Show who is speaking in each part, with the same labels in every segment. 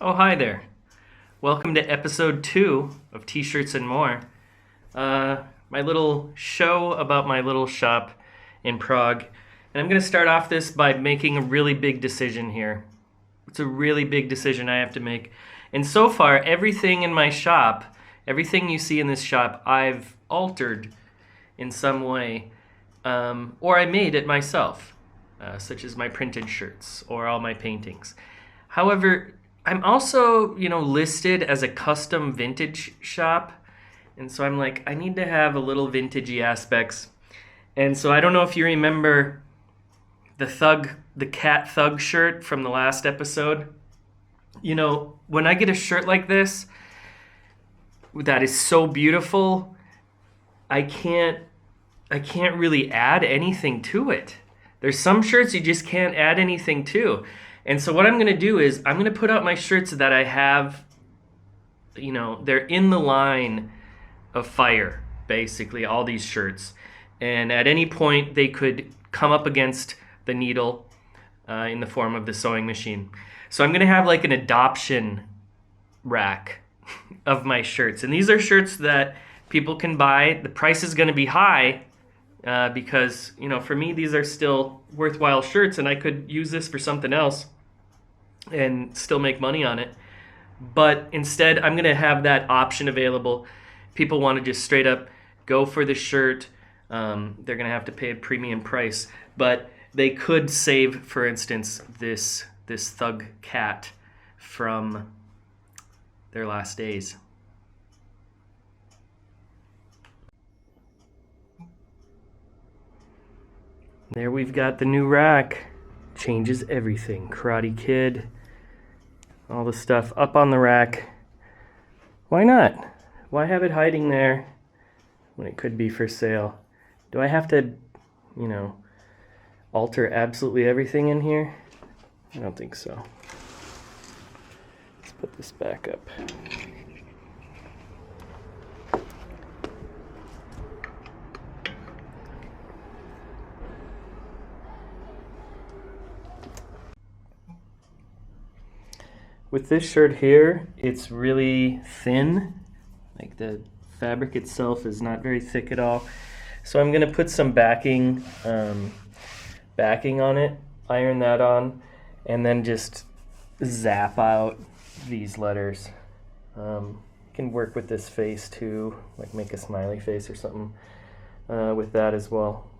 Speaker 1: Oh, hi there. Welcome to episode 2 of T-shirts and more. My little show about my little shop in Prague. And I'm going to start off this by making a really big decision here. It's a really big decision I have to make. And so far, everything in my shop, everything you see in this shop, I've altered in some way. Or I made it myself, such as my printed shirts or all my paintings. However, I'm also, listed as a custom vintage shop. And so I'm like, I need to have a little vintagey aspects. And so I don't know if you remember the cat thug shirt from the last episode. When I get a shirt like this, that is so beautiful, I can't really add anything to it. There's some shirts you just can't add anything to. And so what I'm going to do is I'm going to put out my shirts that I have, they're in the line of fire, basically, all these shirts. And at any point, they could come up against the needle in the form of the sewing machine. So I'm going to have like an adoption rack of my shirts. And these are shirts that people can buy. The price is going to be high because, for me, these are still worthwhile shirts, and I could use this for something else and still make money on it. But instead, I'm going to have that option available. People want to just straight up go for the shirt. They're going to have to pay a premium price. But they could save, for instance, this thug cat from their last days. There we've got the new rack. Changes everything. Karate Kid, all the stuff up on the rack. Why not? Why have it hiding there when it could be for sale? Do I have to, alter absolutely everything in here? I don't think so. Let's put this back up. With this shirt here, it's really thin. Like the fabric itself is not very thick at all. So I'm gonna put some backing on it, iron that on, and then just zap out these letters. You can work with this face too, like make a smiley face or something with that as well.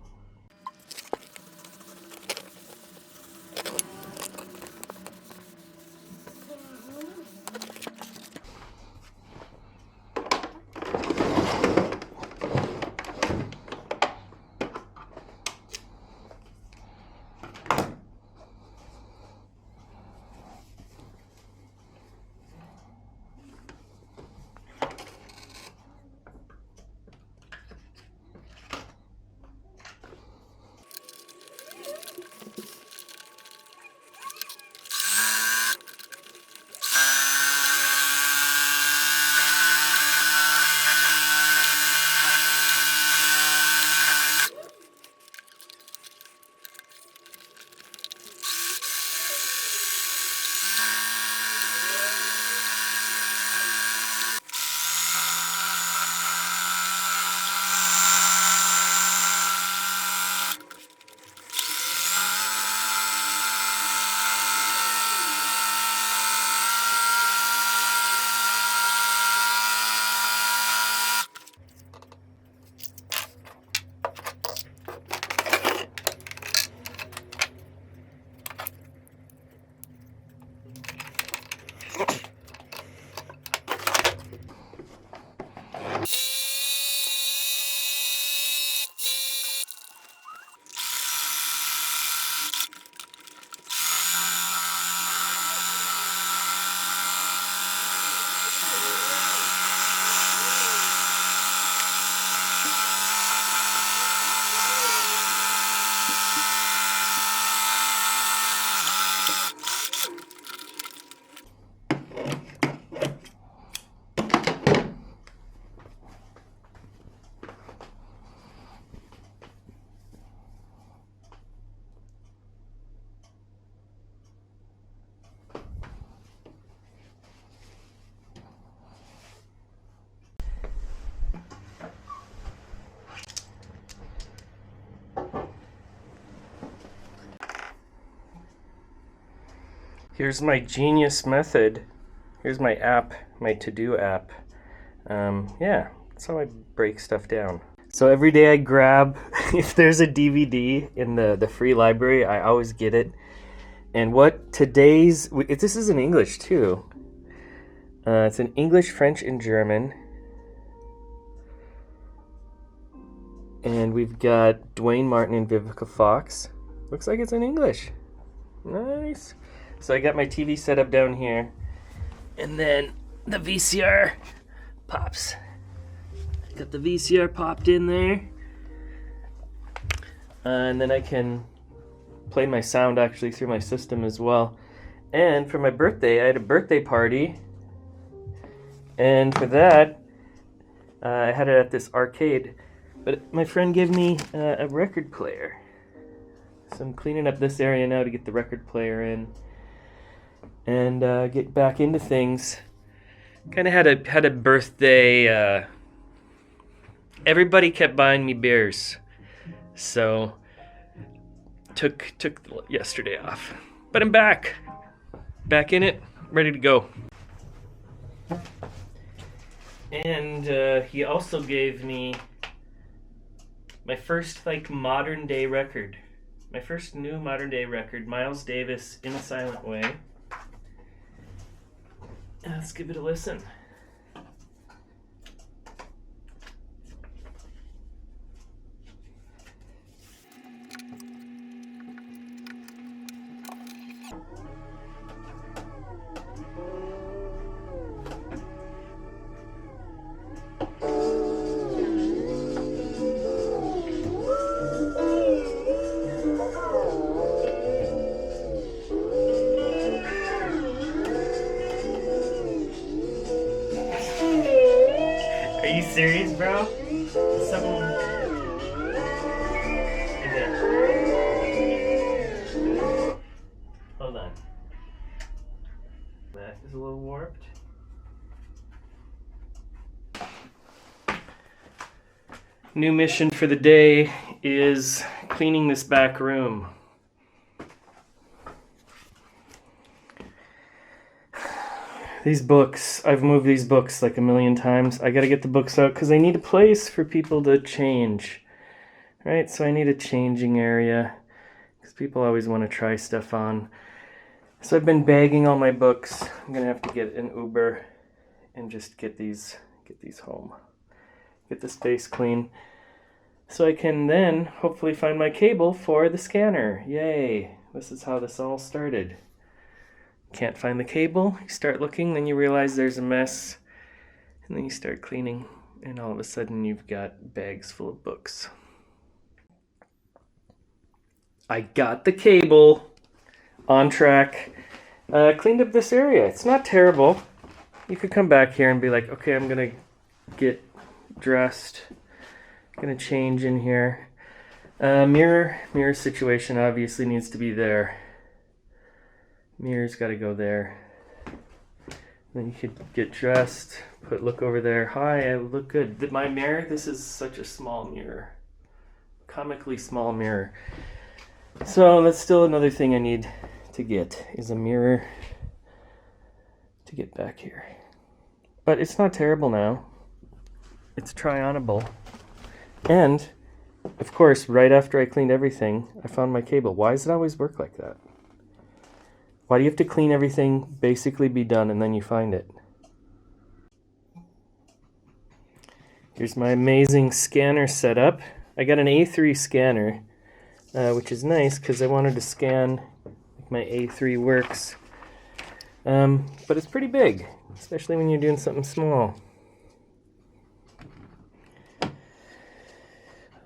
Speaker 1: Here's my genius method. Here's my app, my to-do app. Yeah, that's how I break stuff down. So every day I grab, if there's a DVD in the free library, I always get it. And what today's, this is in English too. It's in English, French, and German. And we've got Dwayne Martin and Vivica Fox. Looks like it's in English. Nice. So I got my TV set up down here. And then the VCR pops. Got the VCR popped in there. And then I can play my sound actually through my system as well. And for my birthday, I had a birthday party. And for that, I had it at this arcade. But my friend gave me a record player. So I'm cleaning up this area now to get the record player in. And get back into things. Kind of had a birthday. Everybody kept buying me beers, so took yesterday off. But I'm back in it, ready to go. And he also gave me my first modern day record, my first new modern day record, Miles Davis, In a Silent Way. Let's give it a listen. Are you serious, bro? Something in there. Hold on. That is a little warped. New mission for the day is cleaning this back room. These books, I've moved these books like a million times. I gotta get the books out because I need a place for people to change. Right, so I need a changing area because people always want to try stuff on. So I've been bagging all my books. I'm gonna have to get an Uber and just get these home. Get the space clean. So I can then hopefully find my cable for the scanner. Yay! This is how this all started. Can't find the cable, you start looking, then you realize there's a mess, and then you start cleaning, and all of a sudden you've got bags full of books. I got the cable on track. Cleaned up this area. It's not terrible. You could come back here and be like, okay, I'm gonna get dressed, gonna change in here. Mirror situation obviously needs to be there. Mirror's got to go there. Then you could get dressed, look over there. Hi, I look good. My mirror, this is such a small mirror. Comically small mirror. So that's still another thing I need to get, is a mirror to get back here. But it's not terrible now. It's try-onable. And, of course, right after I cleaned everything, I found my cable. Why does it always work like that? Why do you have to clean everything, basically be done, and then you find it? Here's my amazing scanner setup. I got an A3 scanner, which is nice because I wanted to scan like my A3 works. But it's pretty big, especially when you're doing something small.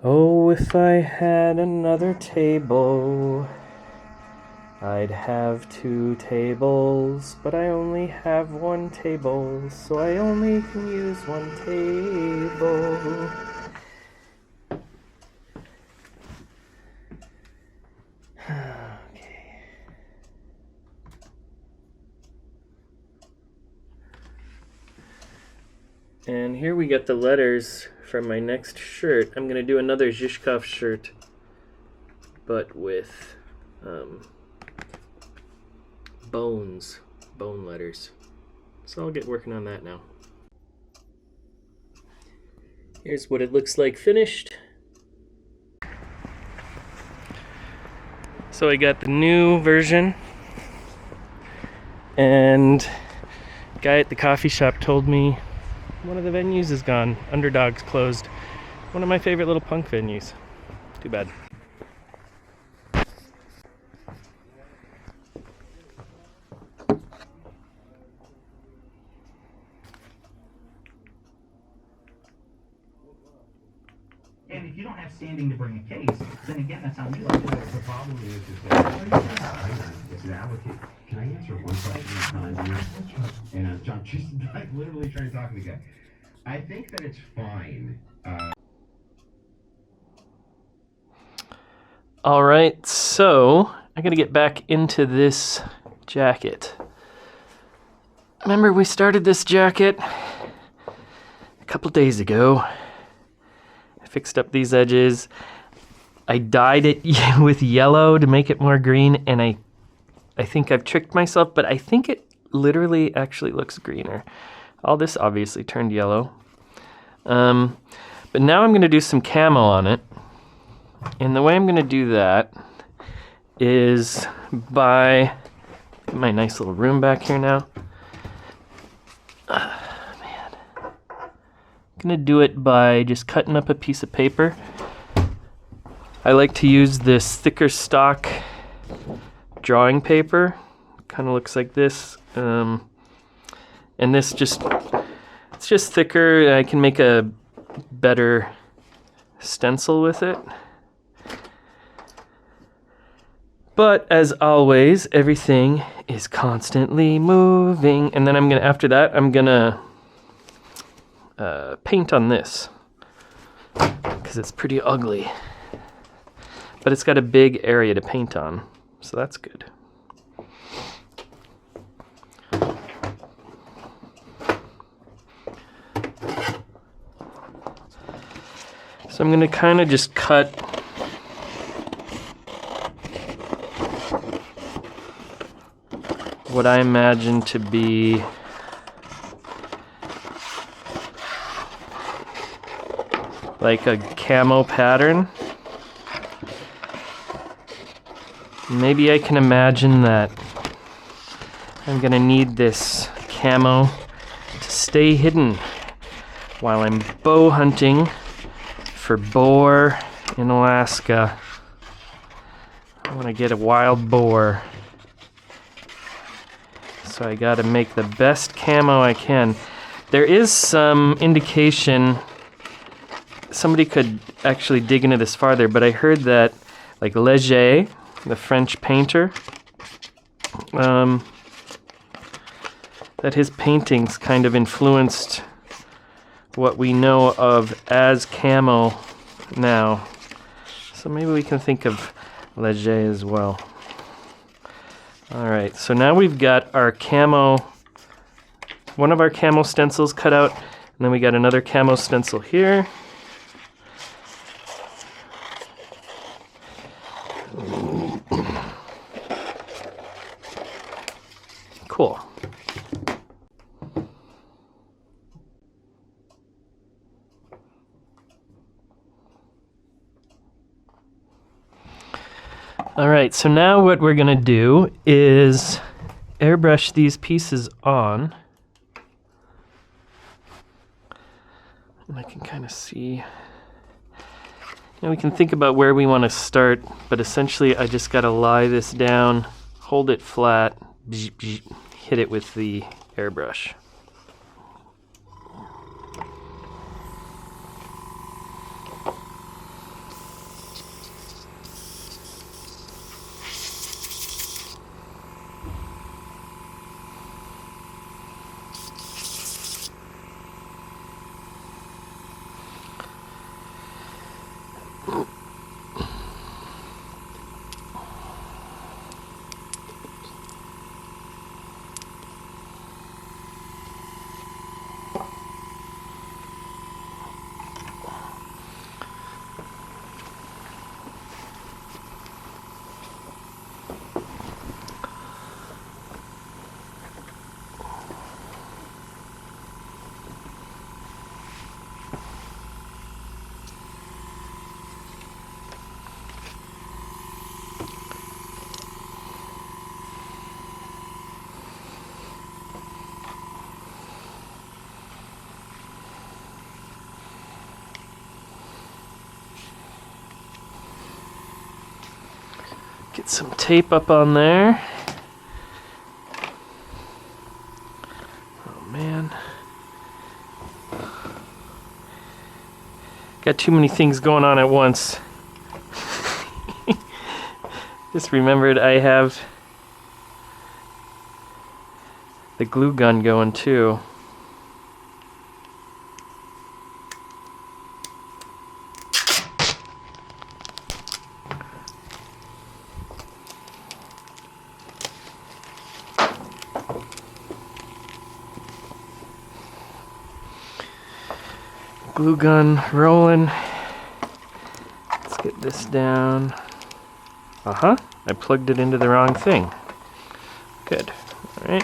Speaker 1: Oh, if I had another table, I'd have 2 tables, but I only have 1 table, so I only can use 1 table. Okay. And here we got the letters from my next shirt. I'm gonna do another Zhishkov shirt, but with bones, bone letters. So I'll get working on that now. Here's what it looks like finished. So I got the new version, and the guy at the coffee shop told me one of the venues is gone. Underdog's closed. One of my favorite little punk venues. Too bad.
Speaker 2: And if you don't have standing to bring a case, then again, that's on you. The problem is that it's an allocate. Can I answer one question at a time here? And John, just like literally trying to talk to the guy. I think that it's fine.
Speaker 1: All right, so I gotta get back into this jacket. Remember we started this jacket a couple days ago. I fixed up these edges. I dyed it with yellow to make it more green, and I think I've tricked myself, but I think it literally actually looks greener. All this obviously turned yellow. But now I'm gonna do some camo on it. And the way I'm gonna do that is by my nice little room back here now. Man. I'm gonna do it by just cutting up a piece of paper. I like to use this thicker stock drawing paper. Kind of looks like this. And this it's just thicker. I can make a better stencil with it. But as always, everything is constantly moving. And then after that, I'm gonna paint on this because it's pretty ugly. But it's got a big area to paint on, so that's good. So I'm gonna kind of just cut what I imagine to be like a camo pattern. Maybe I can imagine that I'm gonna need this camo to stay hidden while I'm bow hunting for boar in Alaska. I want to get a wild boar. So I gotta make the best camo I can. There is some indication, somebody could actually dig into this farther, but I heard that like Leger, the French painter, that his paintings kind of influenced what we know of as camo now. So maybe we can think of Leger as well. All right, so now we've got our camo, one of our camo stencils cut out, and then we got another camo stencil here. Cool. All right, so now what we're gonna do is airbrush these pieces on. And I can kind of see. And we can think about where we want to start, but essentially I just gotta lie this down, hold it flat, hit it with the airbrush. tape up on there. Oh man. Got too many things going on at once. Just remembered I have the glue gun going too. Glue gun rolling. Let's get this down. I plugged it into the wrong thing. Good. All right.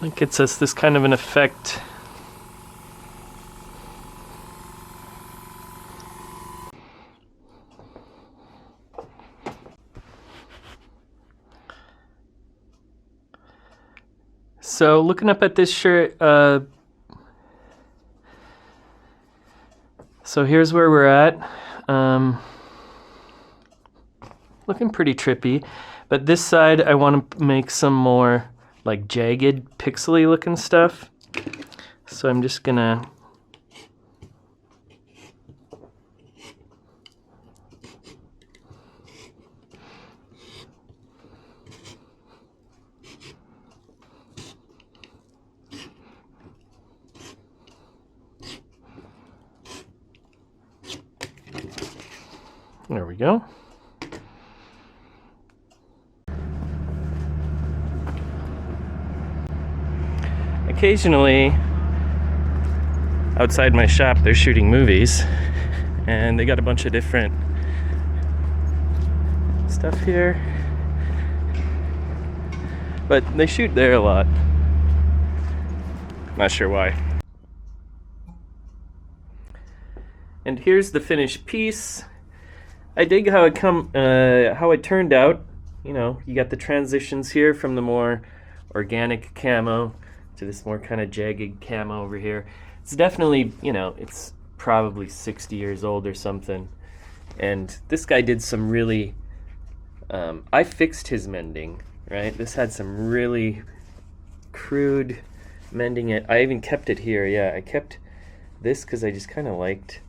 Speaker 1: It gets us this kind of an effect. So looking up at this shirt, so here's where we're at. Looking pretty trippy, but this side I want to make some more like jagged, pixely looking stuff. So I'm just gonna there we go. Occasionally, outside my shop, they're shooting movies, and they got a bunch of different stuff here, but they shoot there a lot. Not sure why. And here's the finished piece. I dig how it turned out. You know, you got the transitions here from the more organic camo to this more kind of jagged camo over here. It's definitely, you know, it's probably 60 years old or something. And this guy did some really, I fixed his mending, right? This had some really crude mending it. I even kept it here, yeah. I kept this because I just kind of liked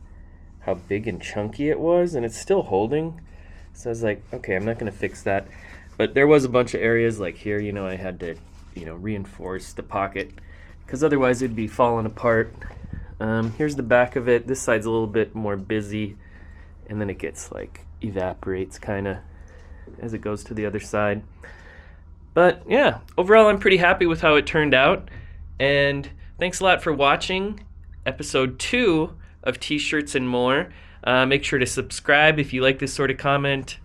Speaker 1: how big and chunky it was, and it's still holding. So I was like, okay, I'm not gonna fix that. But there was a bunch of areas like here, you know, I had to, you know, reinforce the pocket because otherwise it'd be falling apart. Here's the back of it. This side's a little bit more busy, and then it gets like evaporates kind of as it goes to the other side. But yeah, overall I'm pretty happy with how it turned out, and thanks a lot for watching episode 2 of T-shirts and more. Make sure to subscribe if you like this sort of comment.